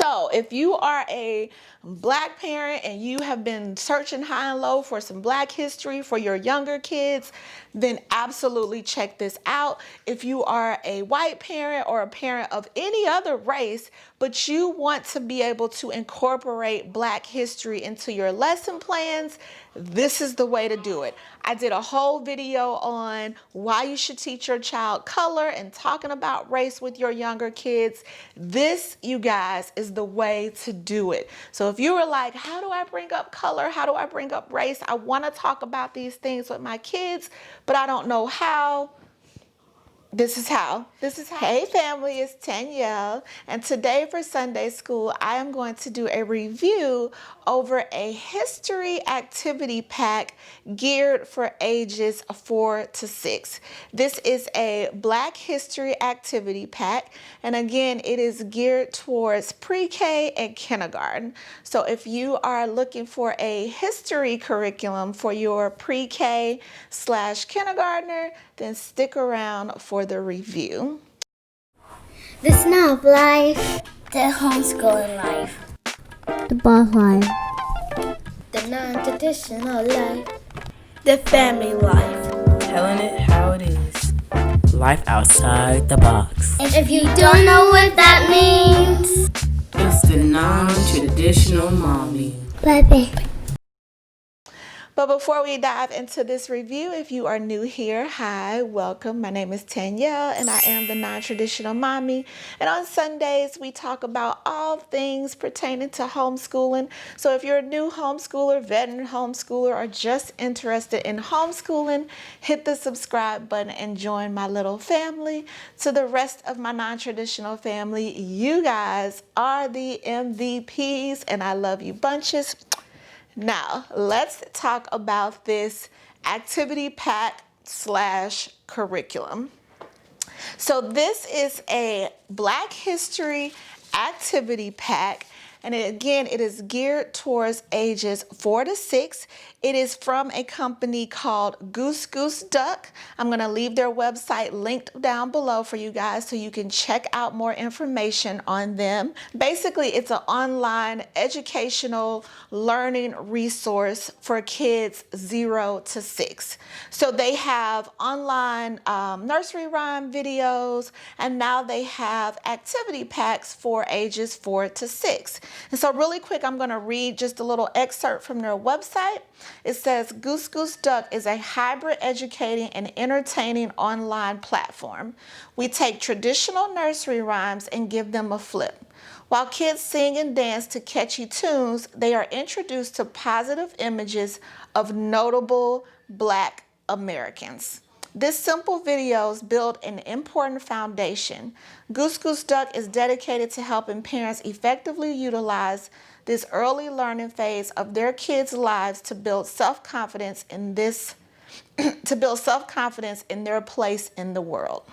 So if you are a Black parent and you have been searching high and low for some Black history for your younger kids, then absolutely check this out. If you are a white parent or a parent of any other race, but you want to be able to incorporate Black history into your lesson plans, this is the way to do it. I did a whole video on why you should teach your child color and talking about race with your younger kids. This, you guys, is the way to do it. So if you were like, how do I bring up color? How do I bring up race? I want to talk about these things with my kids, but I don't know how. This is how. Hey family, it's Danielle, and today for Sunday school, I am going to do a review over a history activity pack geared for ages 4 to 6. This is a Black history activity pack, and again, it is geared towards pre-K and kindergarten. So if you are looking for a history curriculum for your pre-K / kindergartner, then stick around for the review. The snob life, the homeschooling life, the boss life, the non-traditional life, the family life, telling it how it is, life outside the box. And if you don't know what that means, it's the non-traditional mommy. baby. But before we dive into this review, if you are new here, hi, welcome. My name is Danielle, and I am the non-traditional mommy. And on Sundays, we talk about all things pertaining to homeschooling. So if you're a new homeschooler, veteran homeschooler, or just interested in homeschooling, hit the subscribe button and join my little family. To the rest of my non-traditional family, you guys are the MVPs, and I love you bunches. Now, let's talk about this activity pack / curriculum. So this is a Black history activity pack, and again, it is geared towards ages 4 to 6. It is from a company called Goose Goose Duck. I'm going to leave their website linked down below for you guys so you can check out more information on them. Basically, it's an online educational learning resource for kids 0 to 6. So they have online nursery rhyme videos, and now they have activity packs for ages 4 to 6. And so really quick, I'm going to read just a little excerpt from their website. It says, Goose Goose Duck is a hybrid educating and entertaining online platform. We take traditional nursery rhymes and give them a flip. While kids sing and dance to catchy tunes, they are introduced to positive images of notable Black Americans. This simple videos build an important foundation. Goose Goose Duck is dedicated to helping parents effectively utilize this early learning phase of their kids' lives to build self-confidence in their place in the world.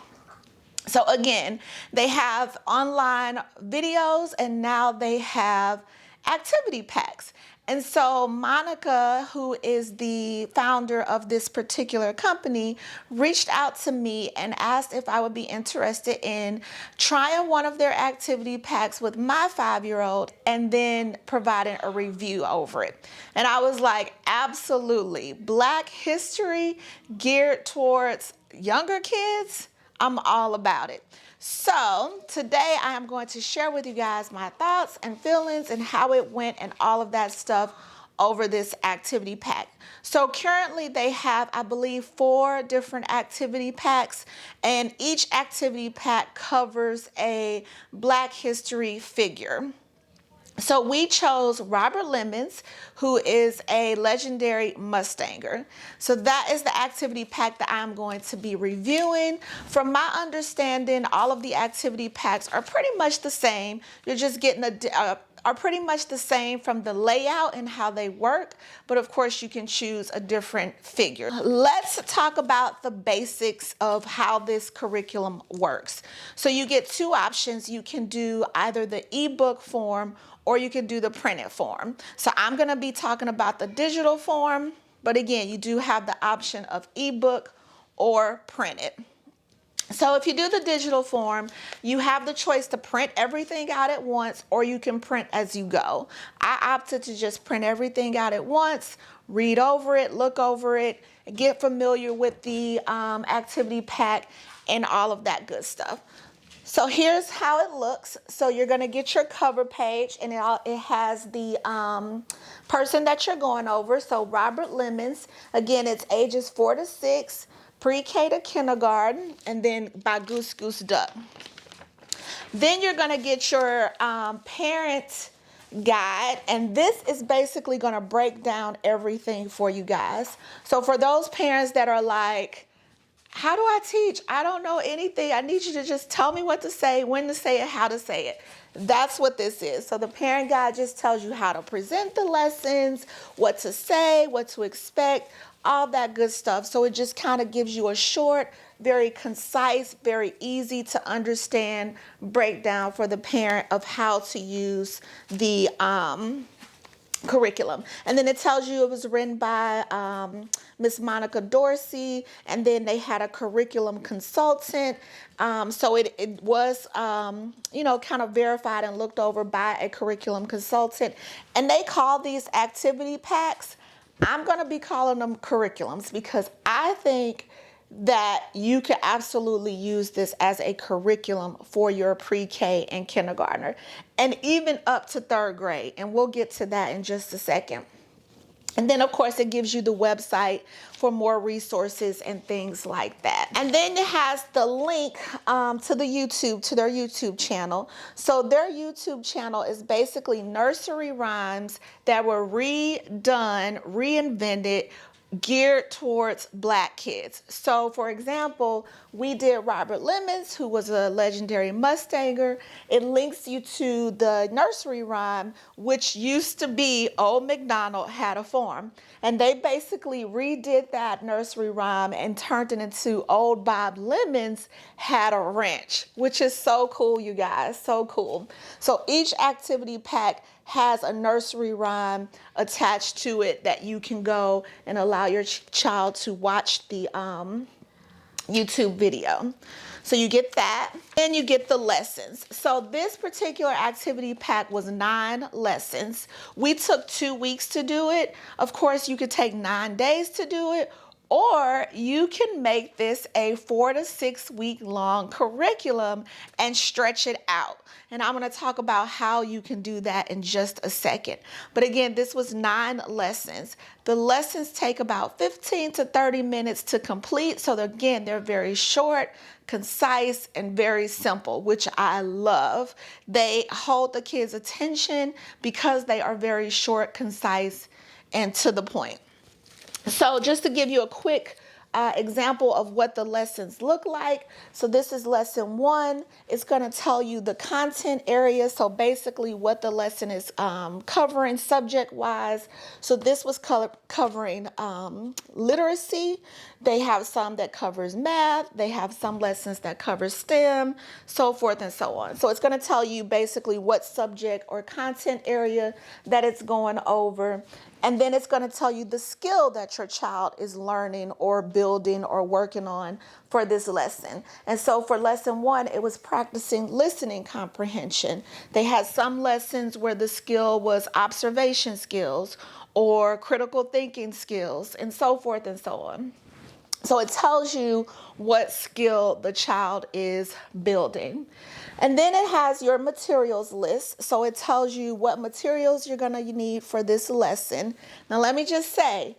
So again, they have online videos, and now they have activity packs. And so Monica, who is the founder of this particular company, reached out to me and asked if I would be interested in trying one of their activity packs with my 5-year-old and then providing a review over it. And I was like, absolutely. Black history geared towards younger kids, I'm all about it. So today I am going to share with you guys my thoughts and feelings and how it went and all of that stuff over this activity pack. So currently they have, I believe, 4 different activity packs, and each activity pack covers a Black history figure. So we chose Robert Lemons, who is a legendary Mustanger. So that is the activity pack that I'm going to be reviewing. From my understanding, all of the activity packs are pretty much the same. You're just getting are pretty much the same from the layout and how they work, but of course you can choose a different figure. Let's talk about the basics of how this curriculum works. So you get 2 options. You can do either the ebook form or you can do the printed form. So I'm gonna be talking about the digital form, but again, you do have the option of ebook or printed. So if you do the digital form, you have the choice to print everything out at once, or you can print as you go. I opted to just print everything out at once, read over it, look over it, get familiar with the activity pack and all of that good stuff. So here's how it looks. So you're going to get your cover page, and it has the person that you're going over. So Robert Lemons, again, it's ages 4 to 6, pre-K to kindergarten, and then by Goose Goose Duck. Then you're going to get your parent guide, and this is basically going to break down everything for you guys. So for those parents that are like, how do I teach? I don't know anything. I need you to just tell me what to say, when to say it, how to say it. That's what this is. So the parent guide just tells you how to present the lessons, what to say, what to expect, all that good stuff. So it just kind of gives you a short, very concise, very easy to understand breakdown for the parent of how to use the curriculum. And then it tells you it was written by Miss Monica Dorsey, and then they had a curriculum consultant. So it was, kind of verified and looked over by a curriculum consultant. And they call these activity packs. I'm going to be calling them curriculums because I think that you can absolutely use this as a curriculum for your pre-K and kindergartner, and even up to 3rd grade. And we'll get to that in just a second. And then, of course, it gives you the website for more resources and things like that. And then it has the link to their YouTube channel. So their YouTube channel is basically nursery rhymes that were redone, reinvented, geared towards Black kids. So for example, we did Robert Lemons, who was a legendary Mustanger. It links you to the nursery rhyme, which used to be Old MacDonald Had a Farm. And they basically redid that nursery rhyme and turned it into Old Bob Lemons Had a Ranch, which is so cool, you guys, so cool. So each activity pack has a nursery rhyme attached to it that you can go and allow your child to watch the YouTube video. So you get that, and you get the lessons. So this particular activity pack was 9 lessons. We took 2 weeks to do it. Of course, you could take 9 days to do it, or you can make this a 4 to 6 week long curriculum and stretch it out. And I'm going to talk about how you can do that in just a second. But again, this was 9 lessons. The lessons take about 15 to 30 minutes to complete. So again, they're very short, concise, and very simple, which I love. They hold the kids' attention because they are very short, concise, and to the point. So just to give you a quick example of what the lessons look like. So this is lesson 1. It's going to tell you the content area. So basically what the lesson is covering subject wise. So this was covering literacy. They have some that covers math. They have some lessons that cover STEM, so forth and so on. So it's going to tell you basically what subject or content area that it's going over. And then it's going to tell you the skill that your child is learning or building or working on for this lesson. And so for lesson 1, it was practicing listening comprehension. They had some lessons where the skill was observation skills or critical thinking skills and so forth and so on. So it tells you what skill the child is building. And then it has your materials list. So it tells you what materials you're going to need for this lesson. Now, let me just say,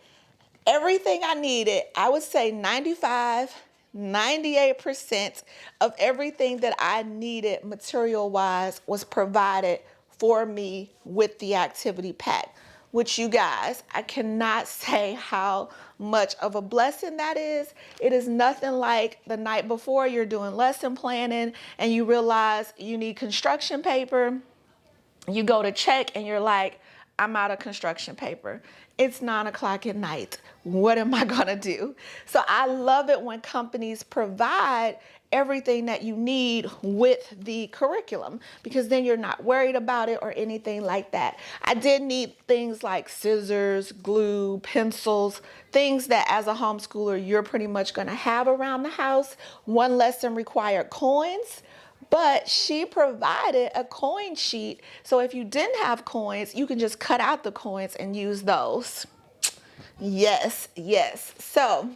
everything I needed, I would say 98% of everything that I needed material-wise was provided for me with the activity pack. Which, you guys, I cannot say how much of a blessing that is. It is nothing like the night before you're doing lesson planning and you realize you need construction paper. You go to check and you're like, I'm out of construction paper. It's 9 o'clock at night. What am I gonna do? So I love it when companies provide everything that you need with the curriculum, because then you're not worried about it or anything like that. I did need things like scissors, glue, pencils, things that as a homeschooler you're pretty much gonna have around the house. One lesson required coins, but she provided a coin sheet. So if you didn't have coins, you can just cut out the coins and use those. Yes, yes. So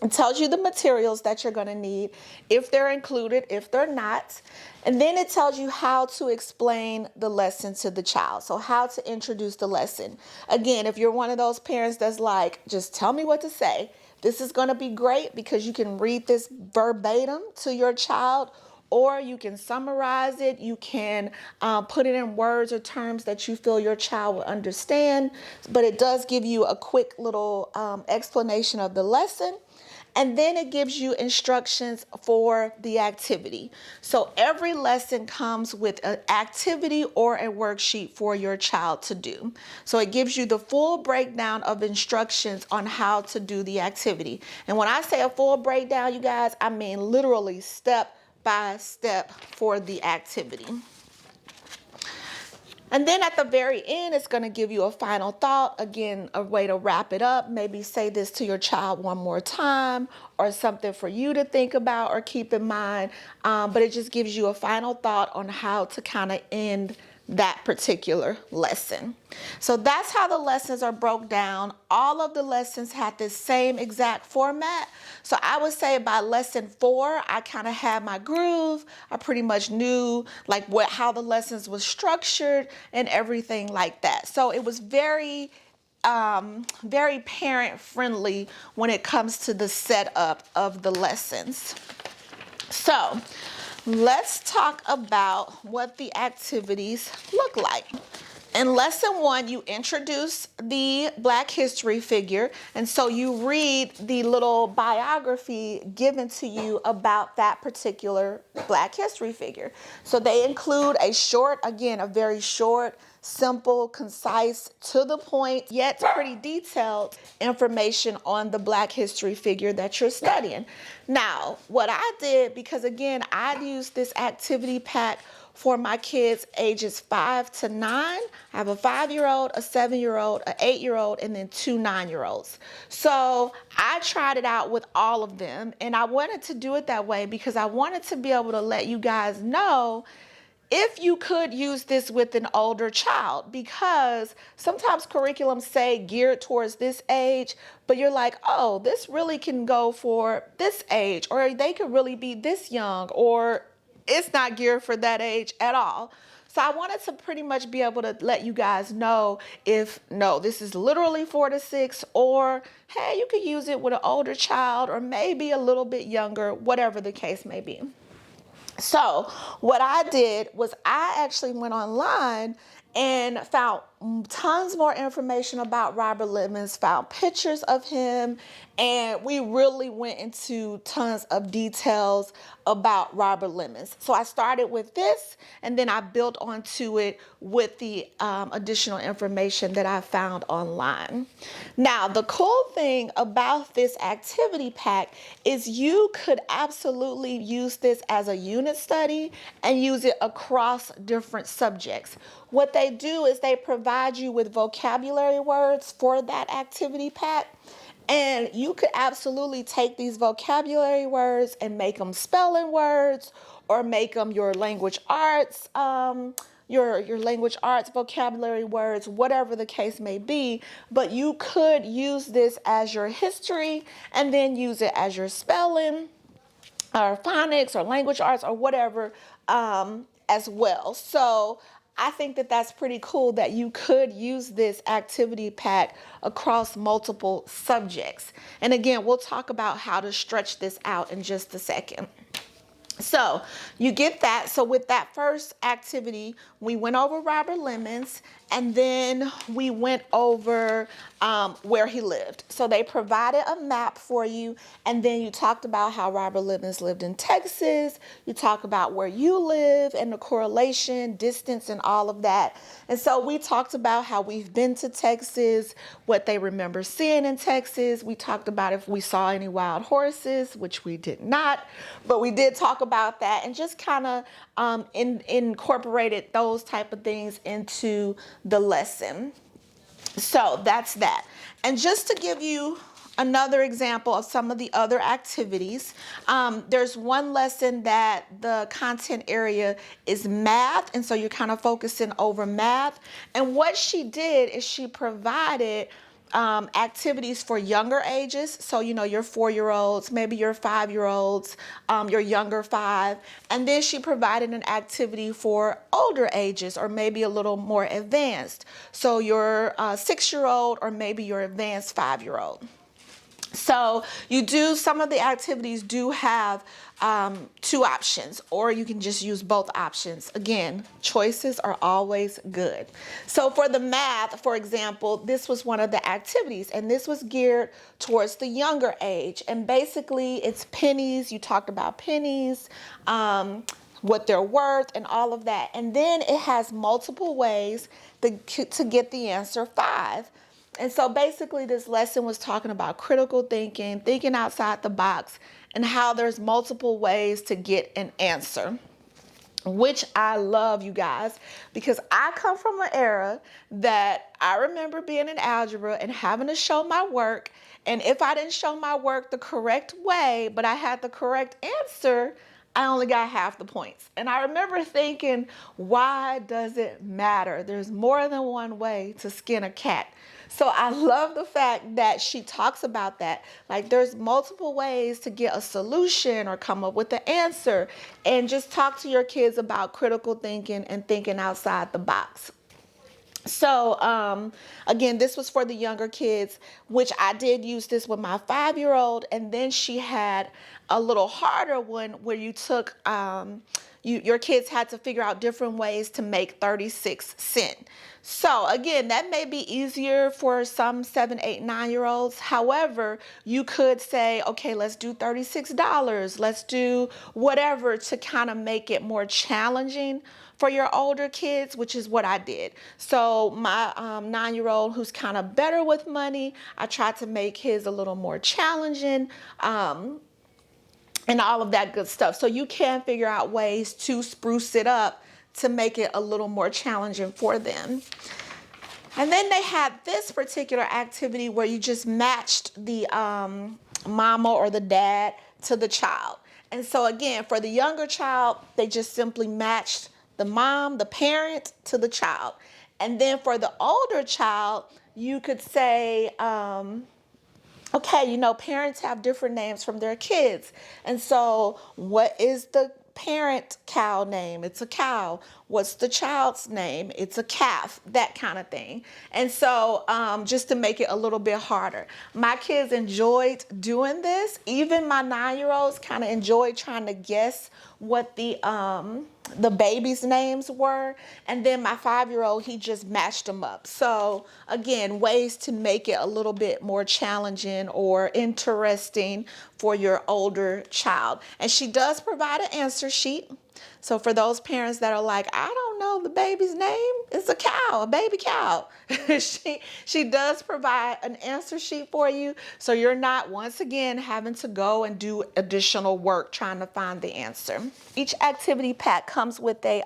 it tells you the materials that you're going to need, if they're included, if they're not. And then it tells you how to explain the lesson to the child. So how to introduce the lesson. Again, if you're one of those parents that's like, just tell me what to say, this is going to be great because you can read this verbatim to your child, or you can summarize it. You can put it in words or terms that you feel your child will understand. But it does give you a quick little explanation of the lesson. And then it gives you instructions for the activity. So every lesson comes with an activity or a worksheet for your child to do. So it gives you the full breakdown of instructions on how to do the activity. And when I say a full breakdown, you guys, I mean literally step by step for the activity. And then at the very end, it's going to give you a final thought. Again, a way to wrap it up. Maybe say this to your child one more time, or something for you to think about or keep in mind. But it just gives you a final thought on how to kind of end that particular lesson. So that's how the lessons are broke down. All of the lessons had this same exact format. So I would say by lesson 4, I kind of had my groove. I pretty much knew like how the lessons was structured and everything like that. So it was very parent friendly when it comes to the setup of the lessons. So let's talk about what the activities look like. In lesson 1, you introduce the Black history figure, and so you read the little biography given to you about that particular Black history figure. So they include a very short, simple, concise, to the point, yet pretty detailed information on the Black history figure that you're studying. Now, what I did, because again, I used this activity pack for my kids ages 5 to 9. I have a 5-year-old, a 7-year-old, an 8-year-old, and then 2 9-year-olds. So I tried it out with all of them, and I wanted to do it that way because I wanted to be able to let you guys know if you could use this with an older child, because sometimes curriculums say geared towards this age, but you're like, oh, this really can go for this age, or they could really be this young, or it's not geared for that age at all. So I wanted to pretty much be able to let you guys know if, no, this is literally 4 to 6, or hey, you could use it with an older child, or maybe a little bit younger, whatever the case may be. So what I did was I actually went online and found tons more information about Robert Lemons, found pictures of him, and we really went into tons of details about Robert Lemons. So I started with this, and then I built onto it with the additional information that I found online. Now, the cool thing about this activity pack is you could absolutely use this as a unit study and use it across different subjects. What they do is they provide you with vocabulary words for that activity pack. And you could absolutely take these vocabulary words and make them spelling words, or make them your language arts, your language arts vocabulary words, whatever the case may be. But you could use this as your history and then use it as your spelling or phonics or language arts or whatever as well. So I think that that's pretty cool that you could use this activity pack across multiple subjects. And again, we'll talk about how to stretch this out in just a second. So you get that. So with that first activity, we went over Robert Lemons, and then we went over where he lived. So they provided a map for you, and then you talked about how Robert Lemons lived in Texas. You talk about where you live and the correlation, distance, and all of that. And so we talked about how we've been to Texas, what they remember seeing in Texas. We talked about if we saw any wild horses, which we did not, but we did talk about that, and just kind of incorporated those type of things into the lesson. So that's that. And just to give you another example of some of the other activities, there's one lesson that the content area is math, and so you're kind of focusing over math. And what she did is she provided activities for younger ages. So, your 4-year-olds, maybe your 5-year-olds, your younger 5. And then she provided an activity for older ages, or maybe a little more advanced. So your 6-year-old, or maybe your advanced 5-year-old. So some of the activities do have 2 options, or you can just use both options. Again, choices are always good. So for the math, for example, this was one of the activities, and this was geared towards the younger age. And basically it's pennies. You talked about pennies, what they're worth, and all of that. And then it has multiple ways to get the answer 5. And so basically this lesson was talking about critical thinking, thinking outside the box, and how there's multiple ways to get an answer, which I love, you guys, because I come from an era that I remember being in algebra and having to show my work. And if I didn't show my work the correct way, but I had the correct answer, I only got half the points. And I remember thinking, why does it matter? There's more than one way to skin a cat. So I love the fact that she talks about that. Like, there's multiple ways to get a solution or come up with the answer. And just talk to your kids about critical thinking and thinking outside the box. So, again, this was for the younger kids, which I did use this with my 5-year-old. And then she had a little harder one where you took, your kids had to figure out different ways to make 36 cents. So again, that may be easier for some 7, 8, 9-year-olds. However, you could say, okay, let's do $36. Let's do whatever to kind of make it more challenging for your older kids, which is what I did. So my 9-year-old, who's kind of better with money, I tried to make his a little more challenging, and all of that good stuff. So you can figure out ways to spruce it up to make it a little more challenging for them. And then they had this particular activity where you just matched the mama or the dad to the child. And so again, for the younger child, they just simply matched the mom, the parent, to the child. And then for the older child, you could say, okay, parents have different names from their kids. And so what is the parent cow name? It's a cow. What's the child's name? It's a calf, that kind of thing. And so just to make it a little bit harder. My kids enjoyed doing this. Even my 9-year-olds kind of enjoyed trying to guess what the babies' names were. And then my 5-year-old, he just matched them up. So again, ways to make it a little bit more challenging or interesting for your older child. And she does provide an answer sheet. So for those parents that are like, I don't know the baby's name, it's a cow, a baby cow. she does provide an answer sheet for you. So you're not, once again, having to go and do additional work trying to find the answer. Each activity pack comes with a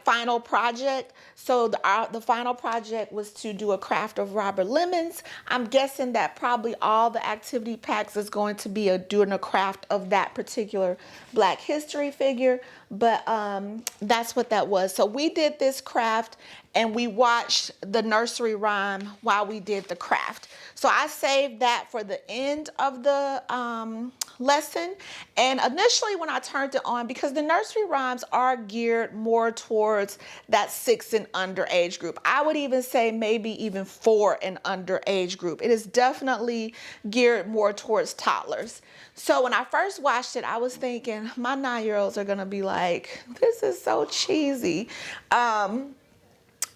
final project. So the final project was to do a craft of Robert Lemons. I'm guessing that probably all the activity packs is going to be doing a craft of that particular Black history figure. but that's what that was. So we did this craft and we watched the nursery rhyme while we did the craft. So I saved that for the end of the lesson. And initially when I turned it on, because the nursery rhymes are geared more towards that 6 and under age group. I would even say maybe even 4 and under age group. It is definitely geared more towards toddlers. So when I first watched it, I was thinking my 9-year-olds are gonna be like, this is so cheesy.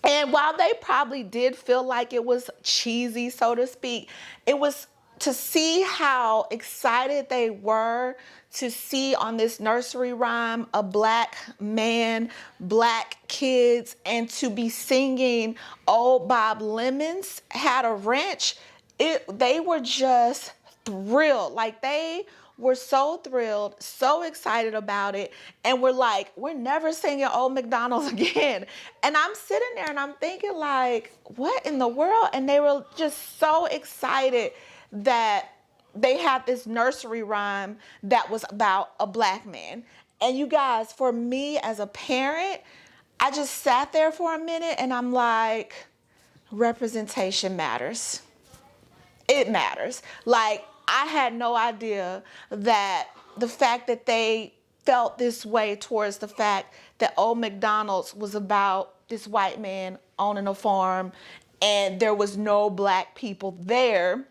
And while they probably did feel like it was cheesy, so to speak, it was to see how excited they were to see on this nursery rhyme a black man, black kids, and to be singing Old Bob Lemons Had a Wrench. They were just thrilled. Like they were so thrilled, so excited about it. And we're like, we're never singing Old McDonald's again. And I'm sitting there and I'm thinking like, what in the world? And they were just so excited that they had this nursery rhyme that was about a black man. And you guys, for me as a parent, I just sat there for a minute and I'm like, representation matters. It matters. Like, I had no idea that the fact that they felt this way towards the fact that Old McDonald's was about this white man owning a farm and there was no black people there.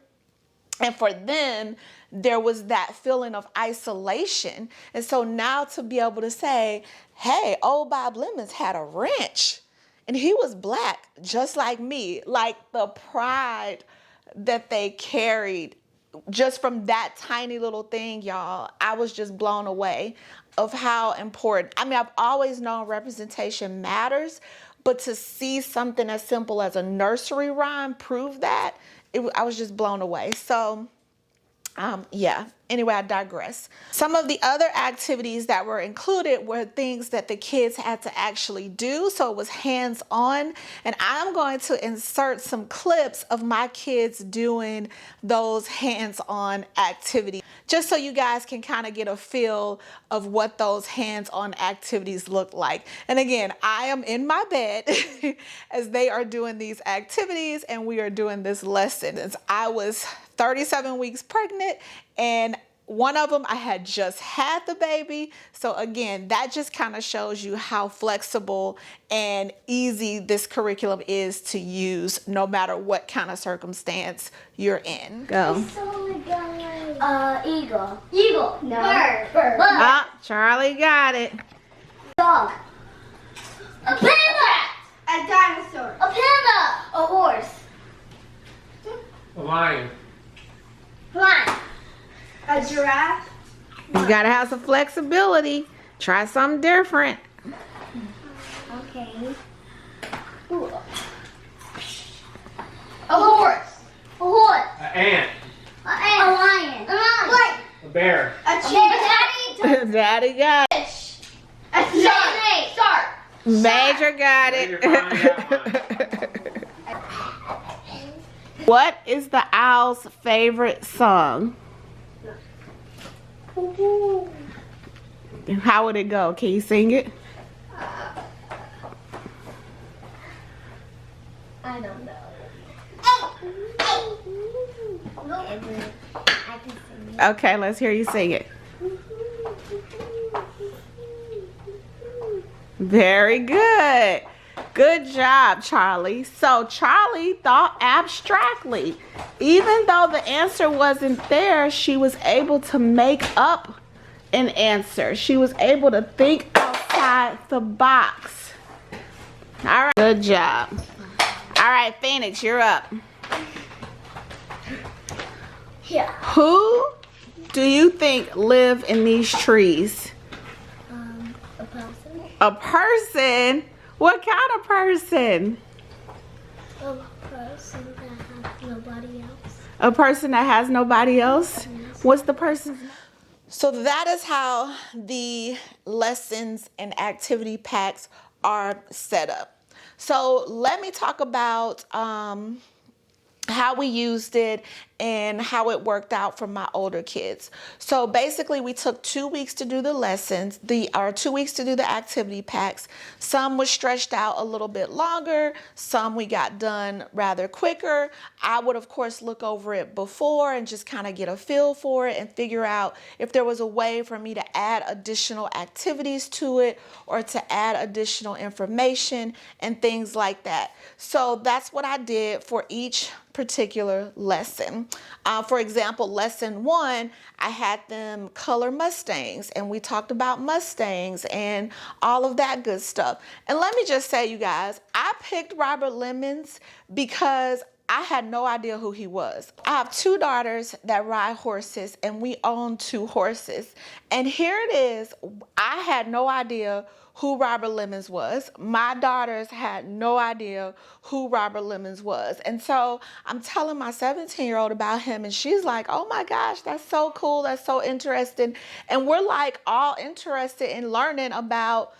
And for them, there was that feeling of isolation. And so now to be able to say, hey, Old Bob Lemons had a wrench and he was black just like me, like the pride that they carried just from that tiny little thing, y'all, I was just blown away of how important. I mean, I've always known representation matters, but to see something as simple as a nursery rhyme prove that, I was just blown away. So, yeah. Anyway, I digress. Some of the other activities that were included were things that the kids had to actually do. So it was hands-on. And I'm going to insert some clips of my kids doing those hands-on activities, just so you guys can kind of get a feel of what those hands-on activities look like. And again, I am in my bed as they are doing these activities and we are doing this lesson. As I was 37 weeks pregnant, and one of them I had just had the baby. So again, that just kind of shows you how flexible and easy this curriculum is to use no matter what kind of circumstance you're in. Go. Eagle. Eagle. No. Bird. Ah, Charlie got it. Dog. A panda. A dinosaur. A panda. A horse. A lion. Lion. A giraffe. You gotta have some flexibility. Try something different. Okay. Ooh. A horse. A horse. An ant. A lion. A lion. A bear. A cheetah. Daddy. Daddy got it. Fish. A snake. Shark. Major got Major finally got it. What is the owl's favorite song? How would it go? Can you sing it? I don't know. I can sing it. Okay, let's hear you sing it. Very good. Good job, Charlie. So Charlie thought abstractly. Even though the answer wasn't there, she was able to make up an answer. She was able to think outside the box. All right, good job. All right, Phoenix, you're up. Yeah. Who do you think live in these trees? A person. A person? What kind of person? A person that has nobody else. A person that has nobody else? What's the person's name? So that is how the lessons and activity packs are set up. So let me talk about how we used it and how it worked out for my older kids. So basically we took 2 weeks to do the lessons, or 2 weeks to do the activity packs. Some was stretched out a little bit longer, some we got done rather quicker. I would of course look over it before and just kind of get a feel for it and figure out if there was a way for me to add additional activities to it or to add additional information and things like that. So that's what I did for each particular lesson. For example, lesson 1, I had them color Mustangs, and we talked about Mustangs and all of that good stuff. And let me just say, you guys, I picked Robert Lemons because I had no idea who he was. I have 2 daughters that ride horses, and we own 2 horses. And here it is, I had no idea who Robert Lemons was. My daughters had no idea who Robert Lemons was. And so I'm telling my 17-year-old about him, and she's like, oh my gosh, that's so cool, that's so interesting. And we're like all interested in learning about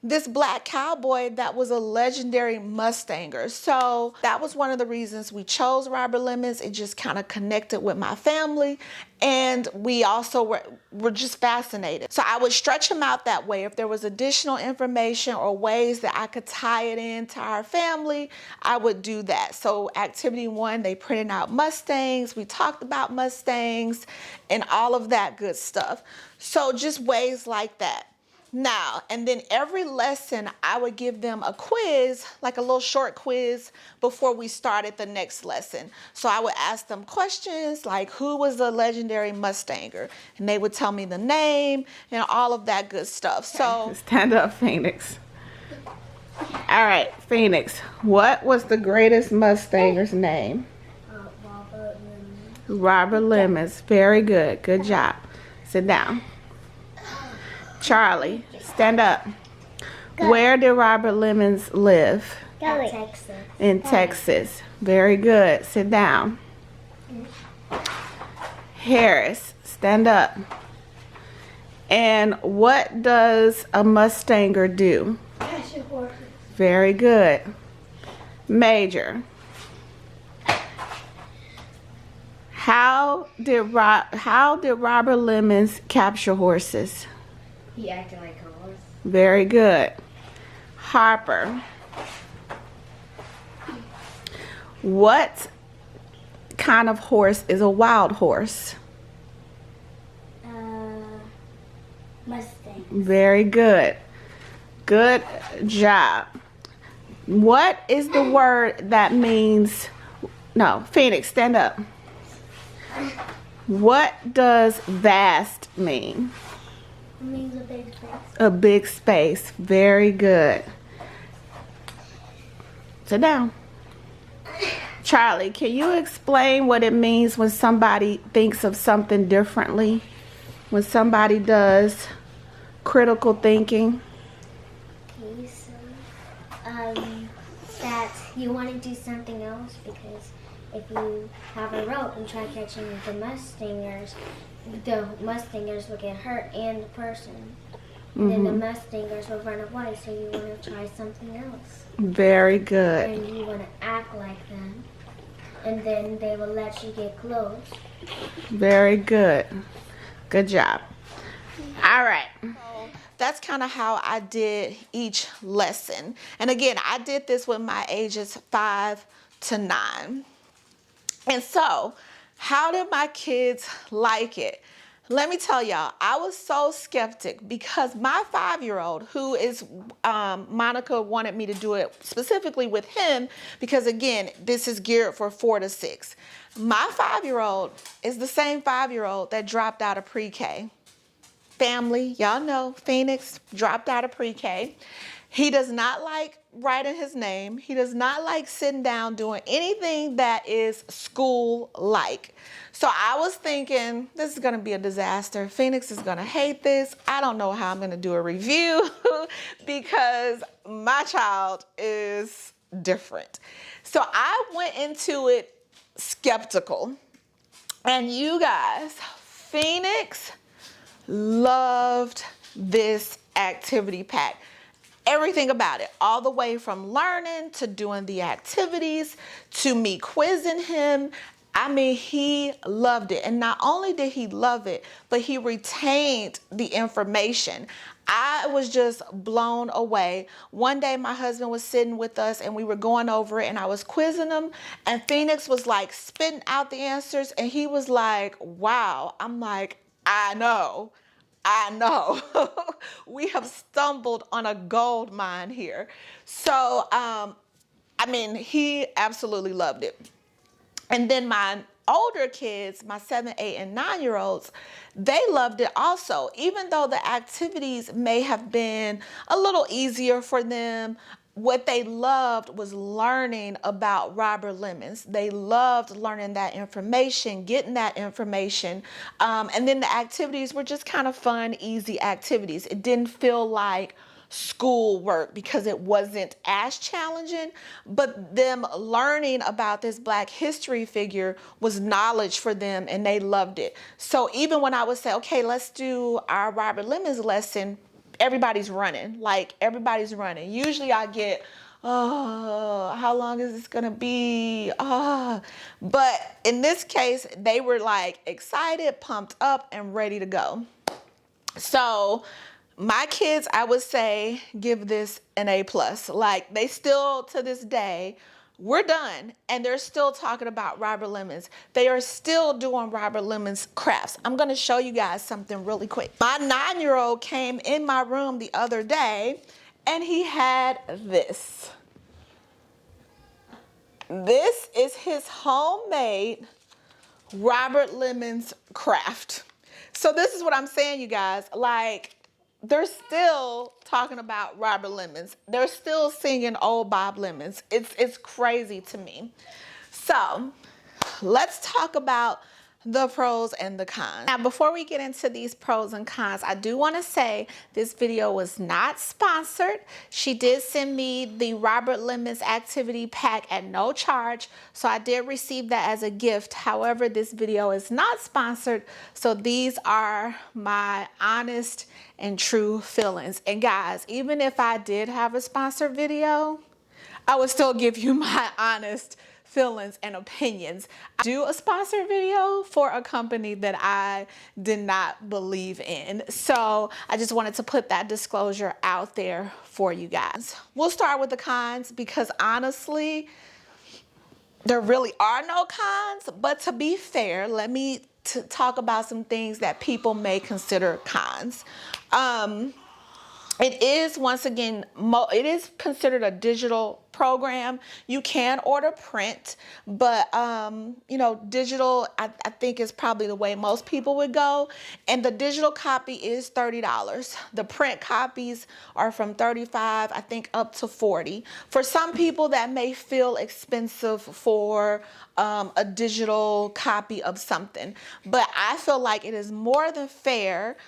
this black cowboy that was a legendary Mustanger. So that was one of the reasons we chose Robert Lemons. It just kind of connected with my family, and we also were just fascinated. So I would stretch him out that way. If there was additional information or ways that I could tie it into our family, I would do that. So activity 1, they printed out Mustangs. We talked about Mustangs and all of that good stuff. So just ways like that. Now, and then every lesson I would give them a quiz, like a little short quiz before we started the next lesson. So I would ask them questions like, who was the legendary Mustanger? And they would tell me the name and all of that good stuff. So stand up, Phoenix. All right, Phoenix, what was the greatest Mustanger's name? Robert Lemons. Robert Lemons. Very good. Good job. Sit down. Charlie, stand up. Where did Robert Lemons live? Texas. In Texas. Very good. Sit down. Harris, stand up. And what does a Mustanger do? Catch your horses. Very good. Major, how did Robert Lemons capture horses? He acted like a horse. Very good. Harper, what kind of horse is a wild horse? Mustang. Very good. Good job. What is the word that means, no, Phoenix, stand up. What does vast mean? It means a big space. A big space. Very good. Sit down. Charlie, can you explain what it means when somebody thinks of something differently? When somebody does critical thinking? Okay, so that you want to do something else, because if you have a rope and try catching the Mustangers will get hurt and the person. And then the Mustangers will run away, so you want to try something else. Very good. And you want to act like them, and then they will let you get close. Very good. Good job. All right. that's kind of how I did each lesson. And again, I did this with my ages 5 to 9. And so, how did my kids like it? Let me tell y'all, I was so skeptic because my 5-year-old, who is, Monica wanted me to do it specifically with him because again, this is geared for 4 to 6. My 5-year-old is the same 5-year-old that dropped out of pre-K. Family, y'all know, Phoenix dropped out of pre-K. He does not like writing his name. He does not like sitting down doing anything that is school-like. So I was thinking, this is going to be a disaster. Phoenix is going to hate this. I don't know how I'm going to do a review because my child is different. So I went into it skeptical. And you guys, Phoenix loved this activity pack. Everything about it, all the way from learning to doing the activities to me quizzing him. I mean, he loved it. And not only did he love it, but he retained the information. I was just blown away. One day my husband was sitting with us and we were going over it and I was quizzing him and Phoenix was like spitting out the answers and he was like, wow. I'm like, I know. We have stumbled on a gold mine here. So, I mean, he absolutely loved it. And then my older kids, my 7, 8, and 9-year-olds, they loved it also. Even though the activities may have been a little easier for them, what they loved was learning about Robert Lemons. They loved learning that information, getting that information. And then the activities were just kind of fun, easy activities. It didn't feel like schoolwork because it wasn't as challenging, but them learning about this Black history figure was knowledge for them and they loved it. So even when I would say, okay, let's do our Robert Lemons lesson, everybody's running. Usually I get, oh, how long is this gonna be? But in this case, they were like excited, pumped up, and ready to go. So my kids, I would say, give this an A+. Like, they still, to this day, we're done, and they're still talking about Robert Lemons. They are still doing Robert Lemons crafts. I'm going to show you guys something really quick. My 9-year-old came in my room the other day, and he had this. This is his homemade Robert Lemons craft. So this is what I'm saying, you guys. Like, they're still talking about Robert Lemons. They're still singing Old Bob Lemons. It's crazy to me. So let's talk about the pros and the cons. Now, before we get into these pros and cons, I do want to say this video was not sponsored. She did send me the Robert Lemons activity pack at no charge, so I did receive that as a gift. However, this video is not sponsored, so these are my honest and true feelings. And guys, even if I did have a sponsored video, I would still give you my honest feelings and opinions. I do a sponsored video for a company that I did not believe in. So I just wanted to put that disclosure out there for you guys. We'll start with the cons because honestly, there really are no cons, but to be fair, let me talk about some things that people may consider cons. It is, once again, it is considered a digital program. You can order print, but you know, digital I think is probably the way most people would go. And the digital copy is $30. The print copies are from $35, I think, up to $40. For some people, that may feel expensive for a digital copy of something, but I feel like it is more than fair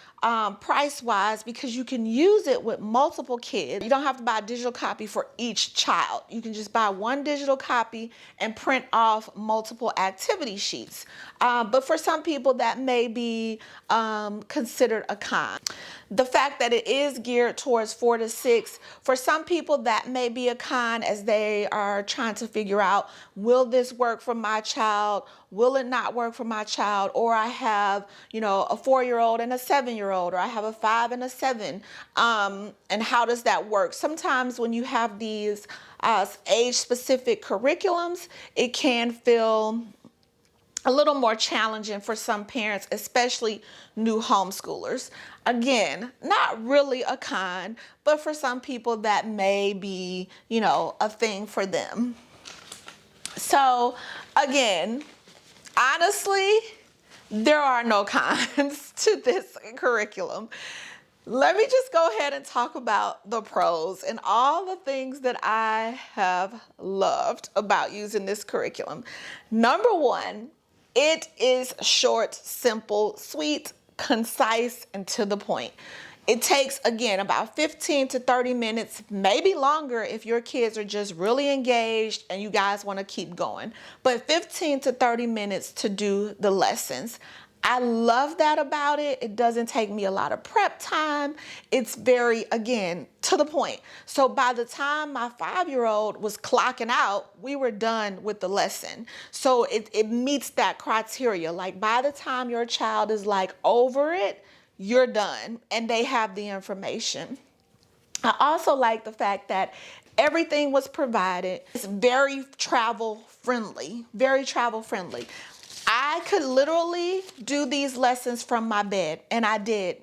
price-wise because you can use it with multiple kids. You don't have to buy a digital copy for each child. You can just buy one digital copy and print off multiple activity sheets. But for some people, that may be considered a con. The fact that it is geared towards 4 to 6, for some people that may be a con as they are trying to figure out, will this work for my child? Will it not work for my child? Or I have, you know, a 4-year-old and a 7-year-old, or I have a 5 and a 7. And how does that work? Sometimes when you have these age-specific curriculums, it can feel a little more challenging for some parents, especially new homeschoolers. Again, not really a con, but for some people that may be, you know, a thing for them. So again, honestly, there are no cons to this curriculum. Let me just go ahead and talk about the pros and all the things that I have loved about using this curriculum. Number one, it is short, simple, sweet, concise, and to the point. It takes, again, about 15 to 30 minutes, maybe longer if your kids are just really engaged and you guys want to keep going. But 15 to 30 minutes to do the lessons. I love that about it. It doesn't take me a lot of prep time. It's very, again, to the point. So by the time my 5-year-old was clocking out, we were done with the lesson. So it meets that criteria. Like by the time your child is like over it, you're done and they have the information. I also like the fact that everything was provided. It's very travel friendly, very travel friendly. I could literally do these lessons from my bed, and I did,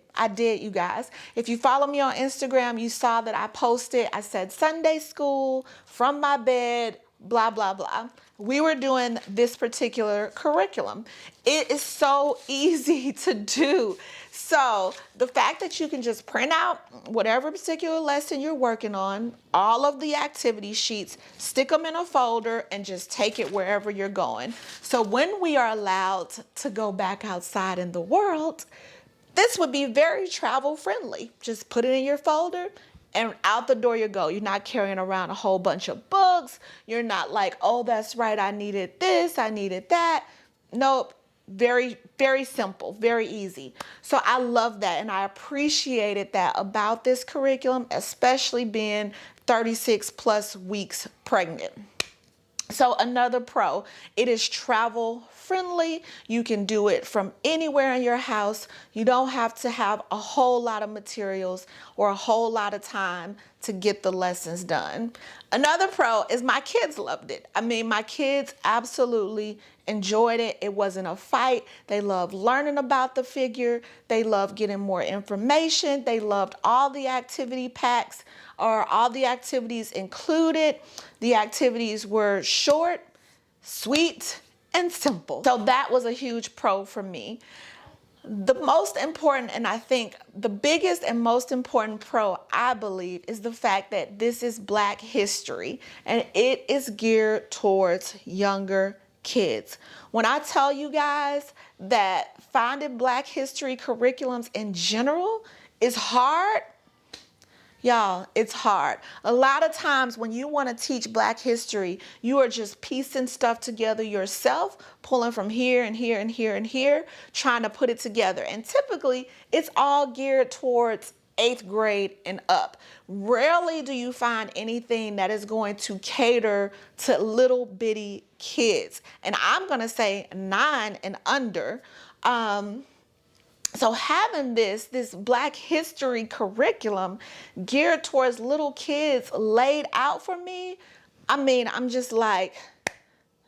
you guys. If you follow me on Instagram, you saw that I posted, I said Sunday school from my bed, blah, blah, blah. We were doing this particular curriculum. It is so easy to do. So the fact that you can just print out whatever particular lesson you're working on, all of the activity sheets, stick them in a folder and just take it wherever you're going. So when we are allowed to go back outside in the world, this would be very travel friendly. Just put it in your folder and out the door you go. You're not carrying around a whole bunch of books. You're not like, oh, that's right, I needed this, I needed that. Nope. Very, very simple, very easy. So I love that, and I appreciated that about this curriculum, especially being 36 plus weeks pregnant. So another pro, it is travel friendly. You can do it from anywhere in your house. You don't have to have a whole lot of materials or a whole lot of time to get the lessons done. Another pro is my kids loved it. I mean, my kids absolutely enjoyed it. It wasn't a fight. They loved learning about the figure. They loved getting more information. They loved all the activity packs or all the activities included. The activities were short, sweet, and simple. So that was a huge pro for me. The most important, and I think the biggest and most important pro, I believe, is the fact that this is Black history and it is geared towards younger kids. When I tell you guys that finding Black history curriculums in general is hard, y'all, it's hard. A lot of times when you want to teach Black history, you are just piecing stuff together yourself, pulling from here and here and here and here, trying to put it together. And typically, it's all geared towards 8th grade and up. Rarely do you find anything that is going to cater to little bitty kids. And I'm going to say 9 and under. So having this Black history curriculum geared towards little kids laid out for me, I mean, I'm just like,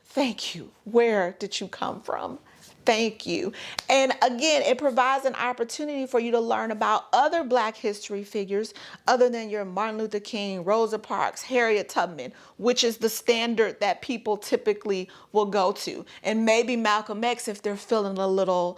thank you. Where did you come from? Thank you. And again, it provides an opportunity for you to learn about other Black history figures other than your Martin Luther King, Rosa Parks, Harriet Tubman, which is the standard that people typically will go to. And maybe Malcom X if they're feeling a little,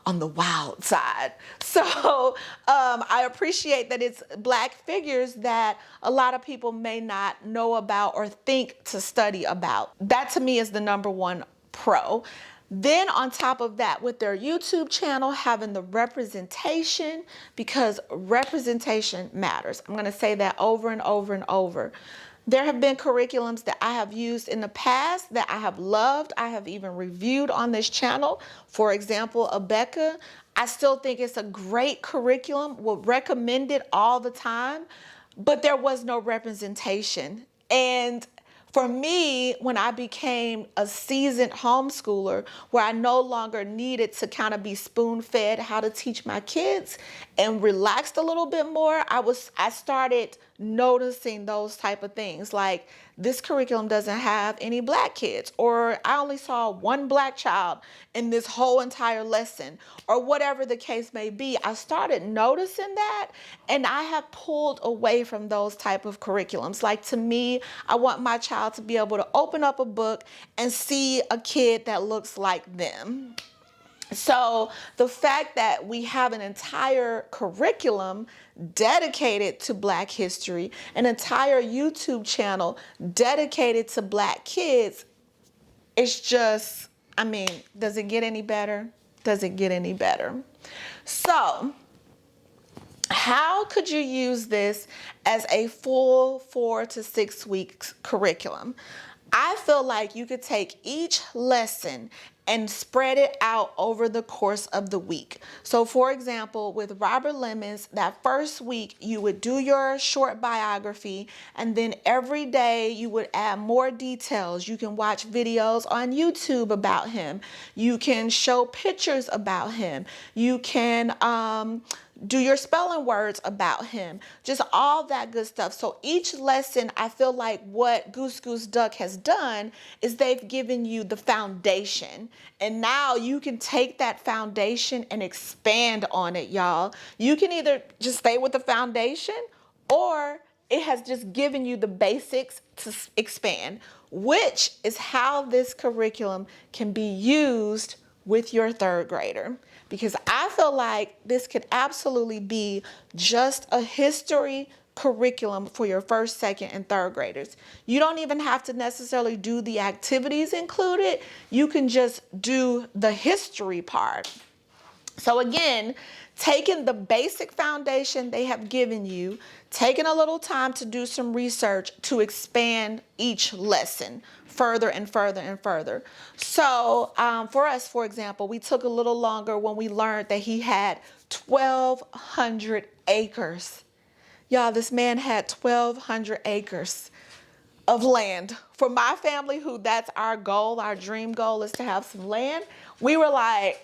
on the wild side. So I appreciate that it's Black figures that a lot of people may not know about or think to study about. That to me is the number one pro. Then on top of that, with their YouTube channel, having the representation, because representation matters. I'm going to say that over and over and over. There have been curriculums that I have used in the past that I have loved. I have even reviewed on this channel. For example, Abeka. I still think it's a great curriculum, would recommend it all the time, but there was no representation. And for me, when I became a seasoned homeschooler, where I no longer needed to kind of be spoon-fed how to teach my kids and relaxed a little bit more, I started noticing those type of things. Like, this curriculum doesn't have any Black kids, or I only saw one Black child in this whole entire lesson, or whatever the case may be. I started noticing that, and I have pulled away from those type of curriculums. Like, to me, I want my child to be able to open up a book and see a kid that looks like them. So the fact that we have an entire curriculum dedicated to Black history, an entire YouTube channel dedicated to Black kids, it's just, does it get any better? Does it get any better? So how could you use this as a full 4 to 6 weeks curriculum? I feel like you could take each lesson and spread it out over the course of the week. So for example, with Robert Lemons, that first week you would do your short biography, and then every day you would add more details. You can watch videos on YouTube about him. You can show pictures about him. You can do your spelling words about him, just all that good stuff. So each lesson, I feel like what Goose Goose Duck has done is they've given you the foundation, and now you can take that foundation and expand on it, y'all. You can either just stay with the foundation, or it has just given you the basics to expand, which is how this curriculum can be used with your third grader. Because I feel like this could absolutely be just a history curriculum for your first, second, and third graders. You don't even have to necessarily do the activities included. You can just do the history part. So again, taking the basic foundation they have given you, taking a little time to do some research to expand each lesson further and further and further. So for us, for example, we took a little longer when we learned that he had 1,200 acres. Y'all, this man had 1,200 acres of land. For my family, who that's our goal, our dream goal is to have some land, we were like,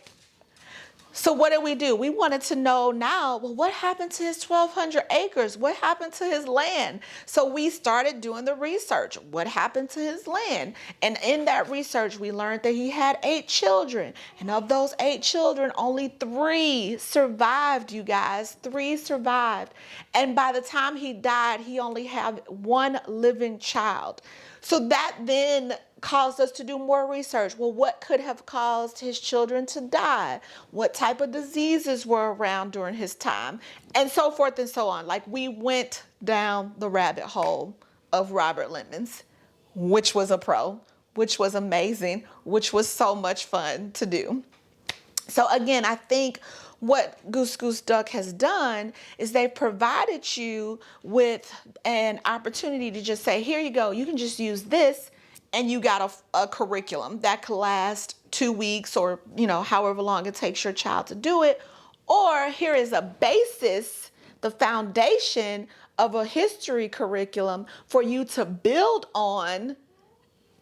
so what did we do? We wanted to know now, well, what happened to his 1,200 acres? What happened to his land? So we started doing the research. What happened to his land? And in that research, we learned that he had 8 children. And of those 8 children, only 3 survived, you guys. 3 survived. And by the time he died, he only had 1 living child. So that then caused us to do more research. Well, what could have caused his children to die? What type of diseases were around during his time? And so forth and so on. Like, we went down the rabbit hole of Robert Lemons, which was a pro, which was amazing, which was so much fun to do. So again, I think what Goose Goose Duck has done is they've provided you with an opportunity to just say, here you go, you can just use this, and you got a curriculum that could last 2 weeks, or however long it takes your child to do it. Or here is a basis, the foundation of a history curriculum for you to build on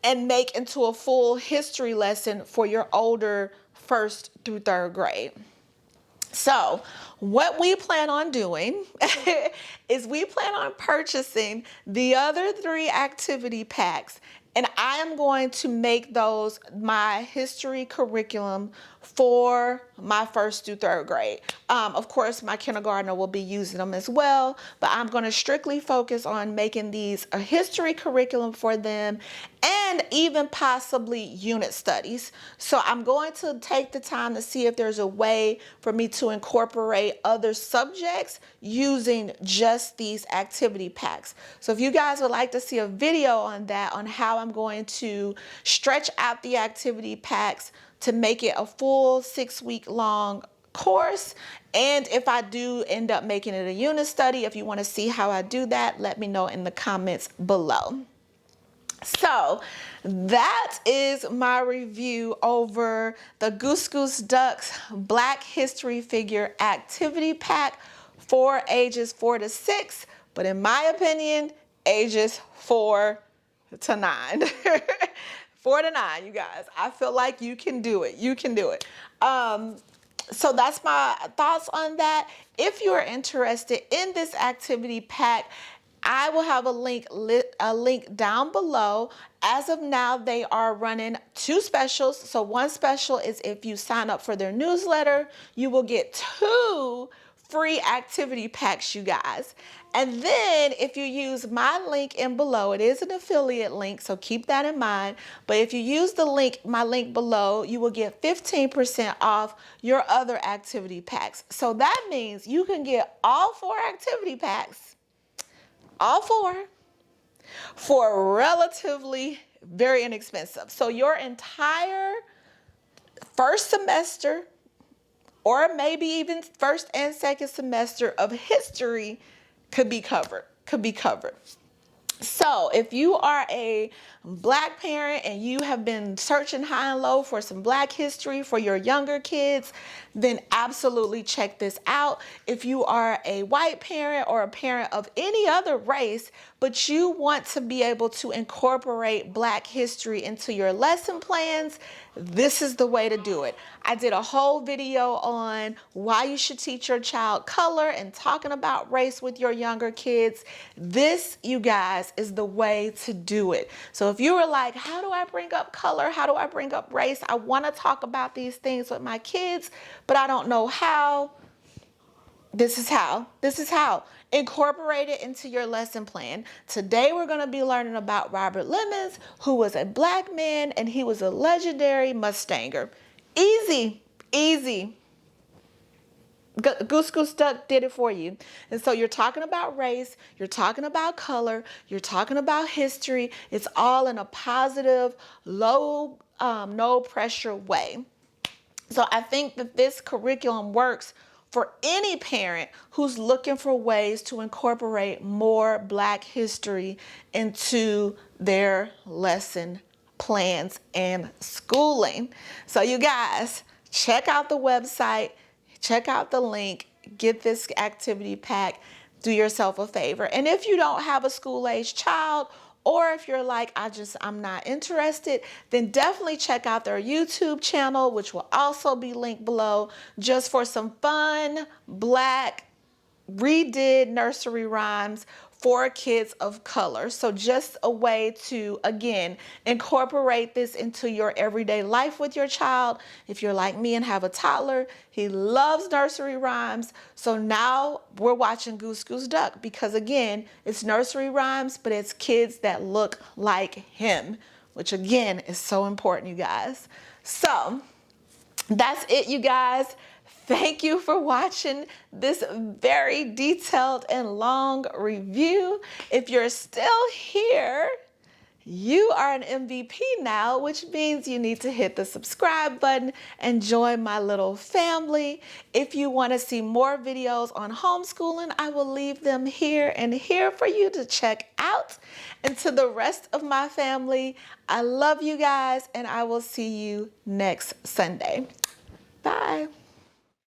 and make into a full history lesson for your older 1st through 3rd grade. So what we plan on doing is we plan on purchasing the other 3 activity packs, and I am going to make those my history curriculum for my 1st through 3rd grade. Of course, my kindergartner will be using them as well, but I'm going to strictly focus on making these a history curriculum for them, and even possibly unit studies. So I'm going to take the time to see if there's a way for me to incorporate other subjects using just these activity packs. So if you guys would like to see a video on that, on how I'm going to stretch out the activity packs to make it a full 6-week long course, and if I do end up making it a unit study, if you want to see how I do that, let me know in the comments below. So that is my review over the Goose Goose Ducks Black History Figure Activity Pack for ages 4 to 6, but in my opinion, ages 4 to 9. 4 to 9, you guys. I feel like you can do it. You can do it. So that's my thoughts on that. If you're interested in this activity pack, I will have a link down below. As of now, they are running 2 specials. So one special is if you sign up for their newsletter, you will get 2 free activity packs, you guys. And then if you use my link in below, it is an affiliate link, so keep that in mind. But if you use the link, my link below, you will get 15% off your other activity packs. So that means you can get all 4 activity packs, all 4, for relatively very inexpensive. So your entire first semester, or maybe even 1st and 2nd semester of history could be covered. So if you are a Black parent and you have been searching high and low for some Black history for your younger kids, then absolutely check this out. If you are a white parent or a parent of any other race, but you want to be able to incorporate Black history into your lesson plans, this is the way to do it. I did a whole video on why you should teach your child color and talking about race with your younger kids. This, you guys, is the way to do it. So if you were like, how do I bring up color? How do I bring up race? I want to talk about these things with my kids, but I don't know how. This is how. This is how. Incorporate it into your lesson plan. Today we're going to be learning about Robert Lemons, who was a Black man and he was a legendary Mustanger. Easy, easy. Goose Goose Duck did it for you. And so you're talking about race, you're talking about color, you're talking about history. It's all in a positive, low, no pressure way. So I think that this curriculum works for any parent who's looking for ways to incorporate more Black history into their lesson plans and schooling. So you guys, check out the website, check out the link, get this activity pack, do yourself a favor. And if you don't have a school-age child, or if you're like, I'm not interested, then definitely check out their YouTube channel, which will also be linked below, just for some fun, Black, redid nursery rhymes for kids of color. So just a way to, again, incorporate this into your everyday life with your child. If you're like me and have a toddler, he loves nursery rhymes. So now we're watching Goose Goose Duck because, again, it's nursery rhymes, but it's kids that look like him, which, again, is so important, you guys. So that's it, you guys. Thank you for watching this very detailed and long review. If you're still here, you are an MVP now, which means you need to hit the subscribe button and join my little family. If you want to see more videos on homeschooling, I will leave them here and here for you to check out. And to the rest of my family, I love you guys, and I will see you next Sunday. Bye.